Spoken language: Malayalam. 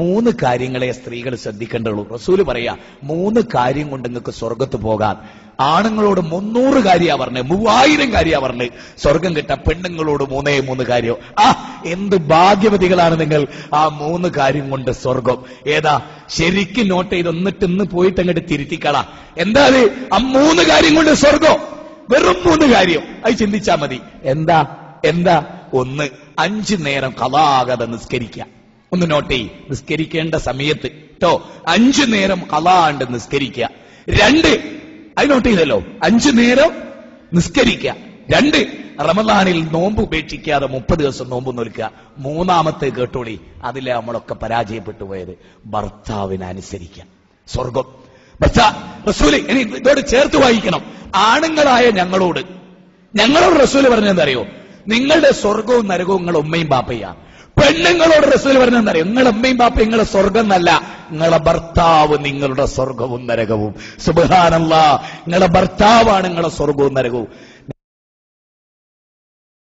മൂന്ന് കാര്യങ്ങളെ സ്ത്രീകൾ ശ്രദ്ധിക്കേണ്ടുള്ളൂ. റസൂല് പറയാ 3 കാര്യം കൊണ്ട് നിങ്ങൾക്ക് സ്വർഗത്ത് പോകാൻ. ആണുങ്ങളോട് 300 കാര്യാ പറഞ്ഞ്, 3000 കാര്യാ പറഞ്ഞ് സ്വർഗം കിട്ടാൻ. പെണ്ണുങ്ങളോട് 3 കാര്യം. എന്ത് ഭാഗ്യവതികളാണ് നിങ്ങൾ. ആ 3 കാര്യം കൊണ്ട് സ്വർഗം. ഏതാ? ശരിക്കും നോട്ട് ചെയ്ത് എന്നിട്ട് ഇന്ന് പോയിട്ട് അങ്ങോട്ട് തിരുത്തിക്കളാ. എന്താ അത്? ആ 3 കാര്യം കൊണ്ട് സ്വർഗം. വെറും 3 കാര്യം. അത് ചിന്തിച്ചാ മതി. എന്താ? 1, 5 നേരം ഖളാകാതെ നിസ്കരിക്കുക. ഒന്ന് നോട്ട് ചെയ്യ്. നിസ്കരിക്കേണ്ട സമയത്ത് കേട്ടോ 5 നേരം ഖളാണ്ട് നിസ്കരിക്കുക. 2, അത് നോട്ട് ചെയ്തല്ലോ, 5 നേരം നിസ്കരിക്കുക. 2, റമദാനിൽ നോമ്പ് ഉപേക്ഷിക്കാതെ 30 ദിവസം നോമ്പ് നോൽക്കുക. 3-മത്തെ കേട്ടോളി, അതിലെ നമ്മളൊക്കെ പരാജയപ്പെട്ടു പോയത്, ഭർത്താവിനെ അനുസരിക്കുക. സ്വർഗം. റസൂല് ഇനി ഇതോട് ചേർത്ത് വായിക്കണം. ആണുങ്ങളായ ഞങ്ങളോട് റസൂല് പറഞ്ഞെന്തറിയോ? നിങ്ങളുടെ സ്വർഗവും നരകവും നിങ്ങളുടെ ഉമ്മയും ബാപ്പയ്യാ. പെണ്ണുങ്ങളോട് റസൂല് പറഞ്ഞെന്തറിയോ? നിങ്ങളുടെ ഉമ്മയും ബാപ്പയും നിങ്ങളുടെ സ്വർഗം എന്നല്ല, നിങ്ങളുടെ ഭർത്താവ് നിങ്ങളുടെ സ്വർഗവും നരകവും. സുബ്ഹാനല്ലാഹ്, നിങ്ങളുടെ ഭർത്താവാണ് നിങ്ങളുടെ സ്വർഗവും നരകവും.